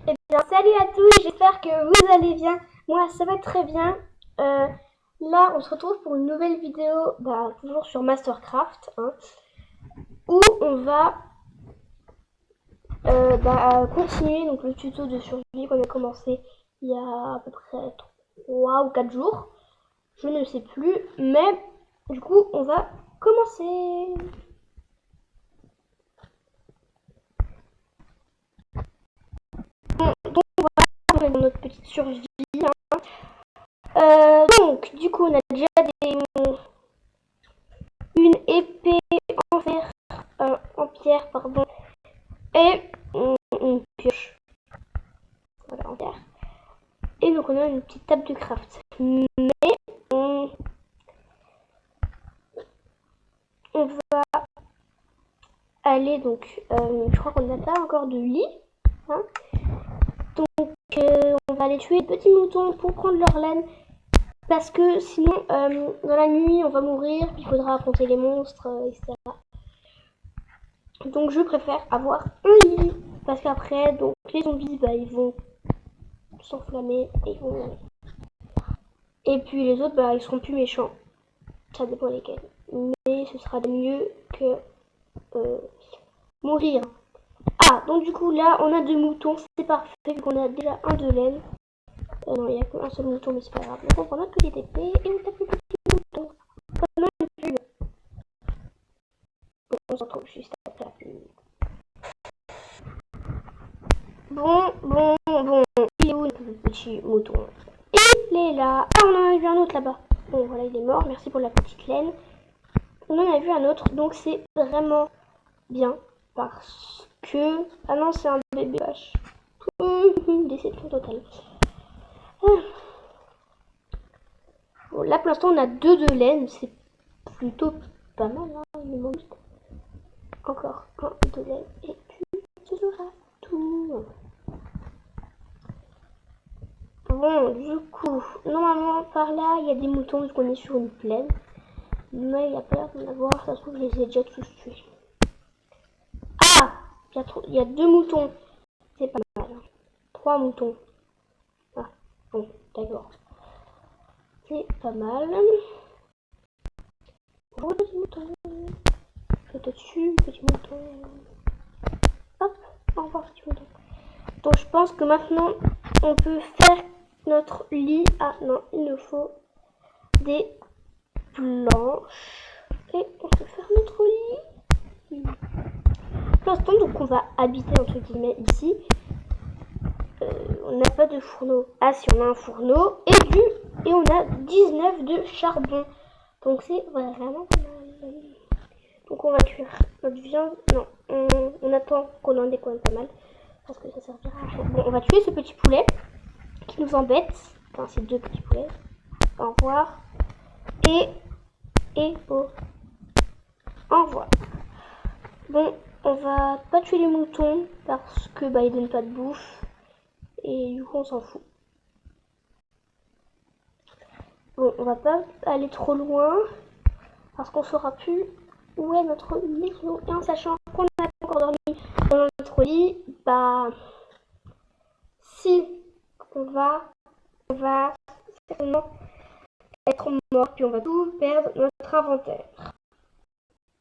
Eh bien, salut à tous, j'espère que vous allez bien. Moi, ça va très bien. Là, on se retrouve pour une nouvelle vidéo, toujours sur Mastercraft, hein, où on va continuer donc, le tuto de survie qu'on a commencé il y a à peu près 3 ou 4 jours. Je ne sais plus, mais du coup, on va commencer. Donc, on est dans notre petite survie. Donc, du coup, on a déjà une épée en fer, en pierre, pardon, et une pioche, voilà, en pierre. Et donc, on a une petite table de craft. Mais on va aller donc, je crois qu'on n'a pas encore de lit, hein. Donc, on va aller tuer les petits moutons pour prendre leur laine. Parce que sinon, dans la nuit, on va mourir, il faudra affronter les monstres, etc. Donc je préfère avoir un lit. Parce qu'après, donc les zombies, ils vont s'enflammer et ils vont... Et puis les autres, ils seront plus méchants. Ça dépend lesquels. Mais ce sera mieux que mourir. Ah, donc du coup, là, on a 2 moutons. C'est parfait, vu qu'on a déjà un de laine. Non, il n'y a qu'un seul mouton, mais c'est pas grave. Donc on prend notre petite épée et on tape le petit mouton. Pendant une pub. On se retrouve juste après la pub. Bon. Il est où notre petit mouton? Il est là. Ah, on en a vu un autre là-bas. Bon, voilà, il est mort. Merci pour la petite laine. On en a vu un autre, donc c'est vraiment bien. Parce que... Ah non, c'est un bébé vache. Déception totale. Bon, là, pour l'instant, on a 2 de laine. C'est plutôt pas mal, hein. Il me manque encore un de laine. Et puis, ce sera tout. Bon, du coup, normalement, par là, il y a des moutons, vu qu'on est sur une plaine. Mais il n'y a pas l'air d'en avoir, ça se trouve, je les ai déjà tous tués. Ah, il y a 2 moutons. C'est pas mal. 3 moutons. Ah, bon, d'accord. C'est pas mal. Oh, petit mouton. Je te tue, petit mouton. Hop, au revoir, petit mouton. Donc, je pense que maintenant, on peut faire notre lit. Ah, non, il nous faut des planches. Et on peut faire notre lit. Pour l'instant, donc, on va habiter, entre guillemets, ici. On n'a pas de fourneau. Ah si, on a un fourneau et on a 19 de charbon. Donc c'est vraiment pas mal. Donc on va cuire notre viande. Non, on attend qu'on en ait quand même pas mal. Parce que ça servira à rien. Bon, on va tuer ce petit poulet qui nous embête. Enfin, ces 2 petits poulets. Au revoir. Et au revoir. Bon, on va pas tuer les moutons parce que ils donnent pas de bouffe. Et du coup, on s'en fout. Bon, on va pas aller trop loin parce qu'on saura plus où est notre maison. Et en sachant qu'on n'a pas encore dormi dans notre lit, si on va certainement être mort, puis on va tout perdre notre inventaire.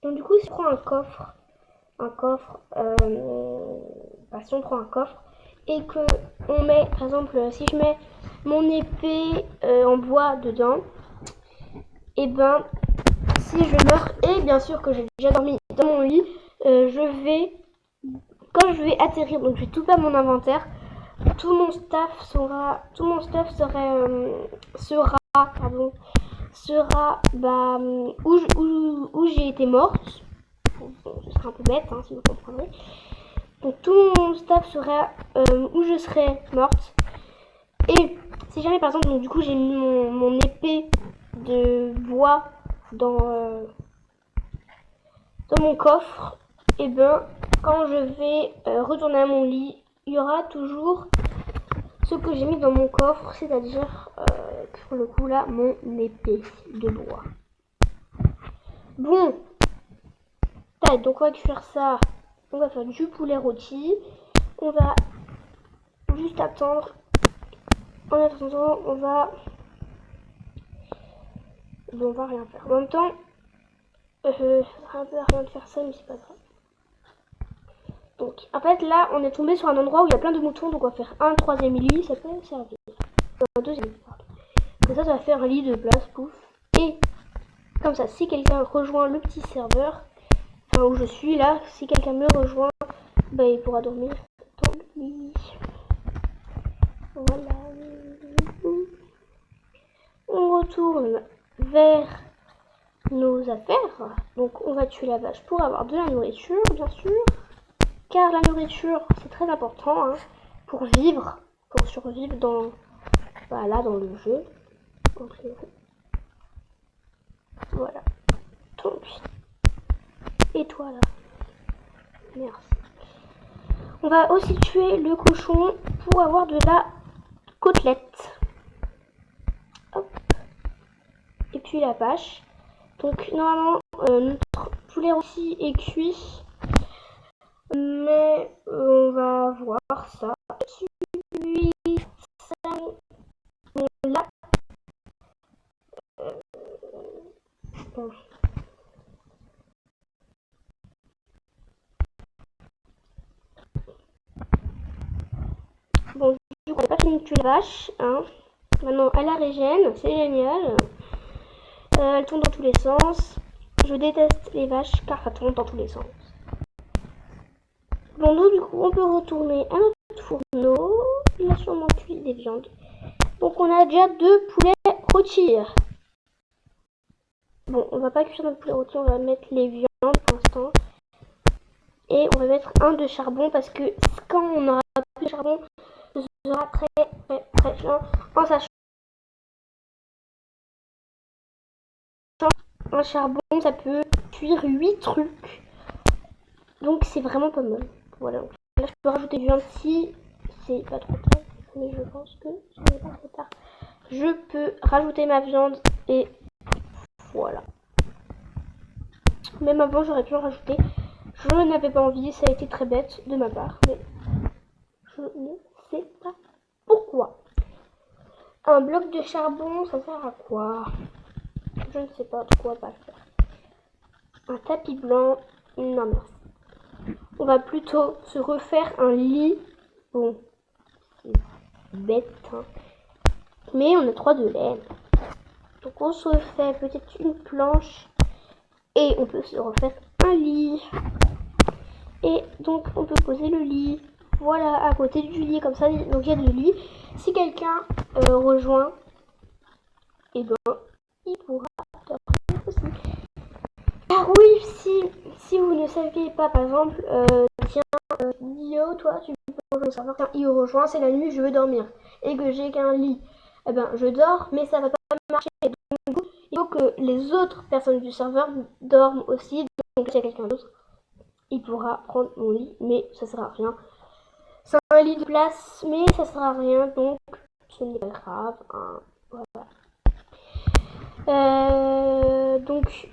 Donc du coup, si on prend un coffre, si on prend un coffre et que on met, par exemple, si je mets mon épée en bois dedans, et si je meurs, et bien sûr que j'ai déjà dormi dans mon lit, quand je vais atterrir, donc je vais tout perdre mon inventaire, tout mon stuff sera où j'ai été morte. Bon, ce sera un peu bête, hein, si vous comprenez. Donc tout mon stuff sera où je serai morte. Et si jamais par exemple, donc du coup j'ai mis mon épée de bois dans mon coffre, et quand je vais retourner à mon lit, il y aura toujours ce que j'ai mis dans mon coffre, c'est-à-dire pour le coup là, mon épée de bois. Bon, donc on va faire ça. On va faire du poulet rôti. On va juste attendre. En attendant, on va rien faire. En même temps, ça sera un peu à rien de faire ça, mais c'est pas grave. Donc, en fait, là, on est tombé sur un endroit où il y a plein de moutons, donc on va faire un troisième lit, ça peut servir. Un deuxième lit, pardon. Comme ça va faire un lit de place, pouf. Et comme ça, si quelqu'un rejoint le petit serveur, enfin où je suis là, si quelqu'un me rejoint, bah il pourra dormir dans le lit. Voilà. On retourne vers nos affaires. Donc on va tuer la vache pour avoir de la nourriture, bien sûr. Car la nourriture, c'est très important hein, pour vivre, pour survivre dans, voilà, dans le jeu. Voilà. Donc, et toi là. Merci. On va aussi tuer le cochon pour avoir de la côtelette. Hop. Et puis la vache. Donc normalement notre poulet aussi est cuit. Mais on va voir ça. Puis ça, là. Bon. Bon, du coup, on n'a pas fini de tuer la vache. Hein. Maintenant, elle la régène, c'est génial. Elle tourne dans tous les sens. Je déteste les vaches car ça tourne dans tous les sens. Bon, nous, du coup, on peut retourner à notre fourneau. Il a sûrement cuit des viandes. Donc, on a déjà 2 poulets rôtis. Bon, on va pas cuire notre poulet rôti, on va mettre les viandes pour l'instant. Et on va mettre un de charbon parce que quand on aura plus de charbon, ce sera très chiant. En sachant un charbon, ça peut cuire 8 trucs. Donc c'est vraiment pas mal. Voilà. Là, je peux rajouter du viande si c'est pas trop tard. Mais je pense que ce n'est pas trop tard. Je peux rajouter ma viande et voilà. Même avant, j'aurais pu en rajouter. Je n'avais pas envie, ça a été très bête de ma part. Mais je ne sais pas pourquoi. Un bloc de charbon, ça sert à quoi? Je ne sais pas de quoi pas faire. Un tapis blanc, non merci. On va plutôt se refaire un lit. Bon, c'est bête, hein. Mais on a 3 de laine. Donc on se fait peut-être une planche. Et on peut se refaire un lit. Et donc on peut poser le lit. Voilà, à côté du lit, comme ça. Donc il y a 2 lits. Si quelqu'un rejoint, et ben il pourra dormir aussi. Ah oui, si vous ne saviez pas, par exemple, tiens, Io, toi, tu peux rejoindre le serveur. Quand Io rejoint, c'est la nuit, je veux dormir. Et que j'ai qu'un lit. Eh ben, je dors, mais ça va pas marcher. Donc, il faut que les autres personnes du serveur dorment aussi. Donc, s'il y a quelqu'un d'autre, il pourra prendre mon lit, mais ça sert à rien. C'est un lit de place, mais ça sert à rien, donc ce n'est pas grave. Hein. Voilà. Donc,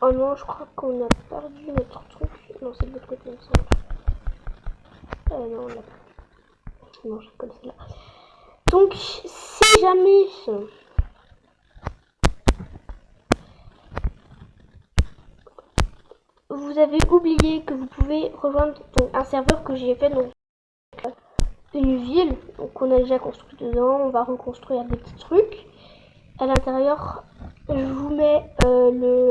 oh non, je crois qu'on a perdu notre truc. Non, c'est de l'autre côté, il me semble. Non, on l'a pas. Non, je connais celle-là. Donc, si jamais vous avez oublié que vous pouvez rejoindre donc, un serveur que j'ai fait, donc une ville, donc on a déjà construit dedans, on va reconstruire des petits trucs. À l'intérieur, je vous mets le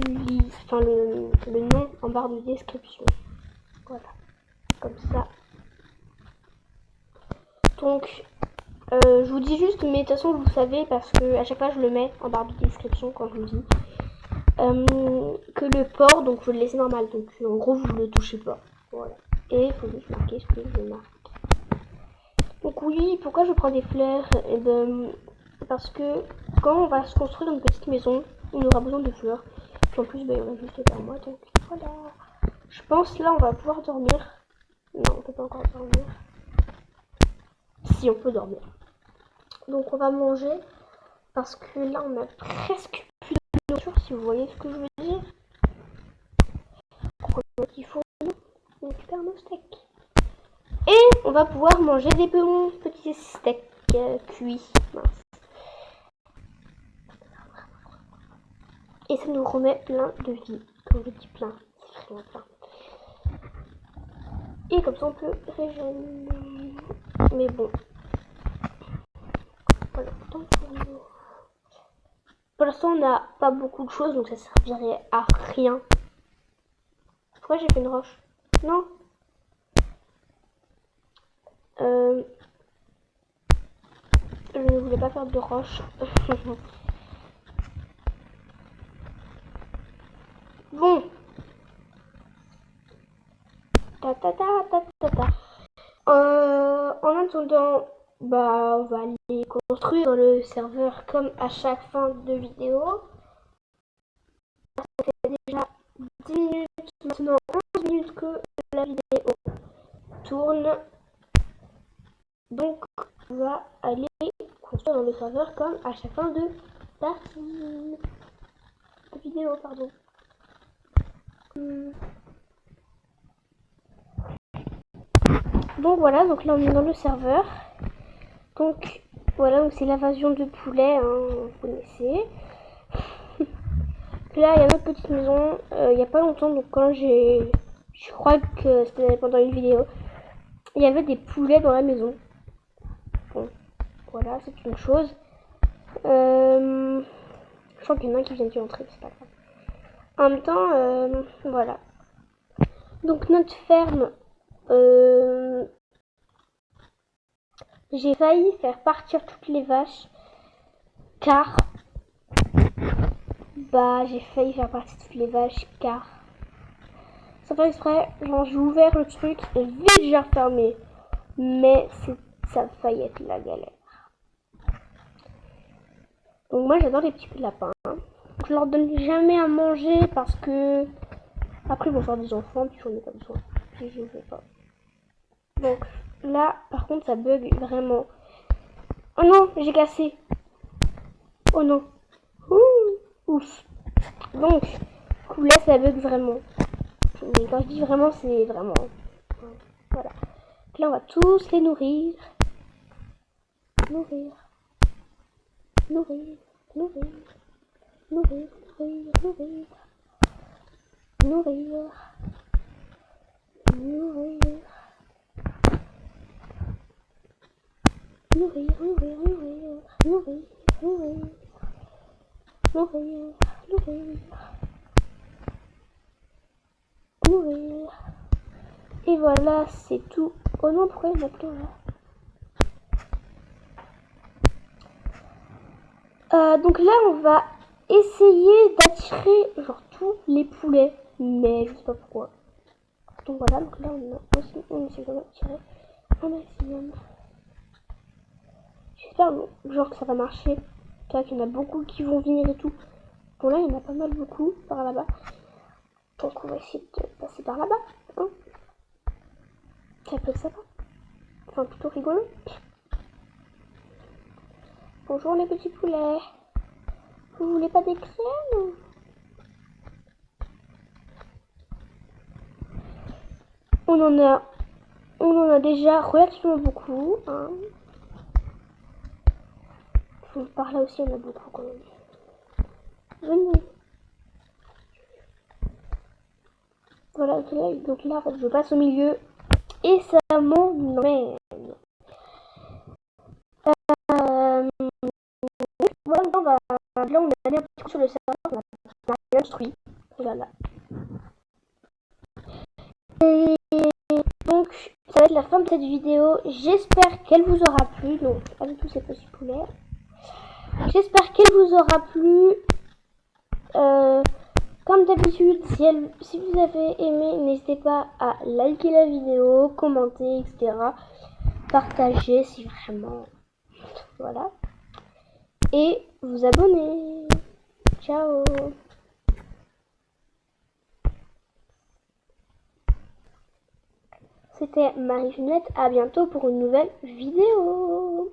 lit, enfin le nom en barre de description. Voilà, comme ça. Donc, je vous dis juste, mais de toute façon vous savez parce que à chaque fois je le mets en barre de description quand je vous dis que le port, donc vous le laissez normal, donc en gros vous le touchez pas. Voilà. Et il faut juste marquer ce que je marque. Donc oui, pourquoi je prends des fleurs? Et ben, parce que quand on va se construire une petite maison, on aura besoin de fleurs. Puis en plus, ben, il y en a juste par moi, donc voilà. Je pense là on va pouvoir dormir. Non, on peut pas encore dormir. Si, on peut dormir. Donc on va manger. Parce que là on a presque plus de nourriture, si vous voyez ce que je veux dire. mon petit fourneau. On récupère nos steaks. Et on va pouvoir manger des bons petits steaks cuits. Mince. Et ça nous remet plein de vie. Quand je dis plein, c'est vraiment plein. Et comme ça on peut régénérer. Mais bon. Voilà, pour l'instant on n'a pas beaucoup de choses, donc ça servirait à rien. Pourquoi j'ai fait une roche? Non. Je ne voulais pas faire de roche. Bon. En attendant, bah on va aller construire le serveur comme à chaque fin de vidéo. Ça fait déjà 10 minutes, maintenant 11 minutes que la vidéo tourne. Donc on va aller construire le serveur comme à chaque fin de partie. De vidéo, pardon. Donc voilà, donc là on est dans le serveur. Donc voilà, donc c'est l'invasion de poulets, hein, vous connaissez. Là il y a notre petite maison, il n'y a pas longtemps, donc quand je crois que c'était pendant une vidéo, il y avait des poulets dans la maison. Bon, voilà, c'est une chose. Je crois qu'il y en a un qui vient d'y entrer, c'est pas grave. En même temps, voilà. Donc notre ferme, j'ai failli faire partir toutes les vaches, car j'ai failli faire partir toutes les vaches, car sans faire exprès, genre j'ai ouvert le truc et vite j'ai refermé, mais ça a failli être la galère. Donc moi j'adore les petits lapins, hein. Je leur donne jamais à manger parce que après ils vont faire des enfants, puis j'en ai pas besoin, puis je veux pas. Donc là par contre ça bug vraiment. Oh non, j'ai cassé. Oh non. Ouf. Donc là ça bug vraiment. Mais quand je dis vraiment, c'est vraiment. Voilà. Donc là on va tous les nourrir. Nourrir. Nourrir. Nourrir. Nourrir. Nourrir. Nourrir. Nourrir. Nourrir. Nourrir, nourrir, nourrir, nourrir, nourrir, nourrir, nourrir, nourrir. Et voilà, c'est tout. Oh non, pourquoi il y en a plein là? Donc là, on va essayer d'attirer genre tous les poulets, mais je sais pas pourquoi. Donc voilà, donc là on essaie d'en attirer un maximum. J'espère genre que ça va marcher. Qu'il y en a beaucoup qui vont venir et tout. Bon là il y en a pas mal beaucoup par là-bas. Donc on va essayer de passer par là-bas. Hein, ça peut être sympa. Enfin plutôt rigolo. Bonjour les petits poulets. Vous voulez pas des crèmes? On en a déjà relativement beaucoup. Hein. Par là aussi, on a beaucoup quand même. Venez. Voilà, donc là, en fait, je passe au milieu et ça m'emmène. Voilà, là, on a allé un petit coup sur le serveur, on a rien construit. Voilà. Et donc, ça va être la fin de cette vidéo. J'espère qu'elle vous aura plu. Donc, avec tous ces petits poulets. J'espère qu'elle vous aura plu. Comme d'habitude, si vous avez aimé, n'hésitez pas à liker la vidéo, commenter, etc. Partager si vraiment. Voilà. Et vous abonner. Ciao. C'était Marie-Junette. À bientôt pour une nouvelle vidéo.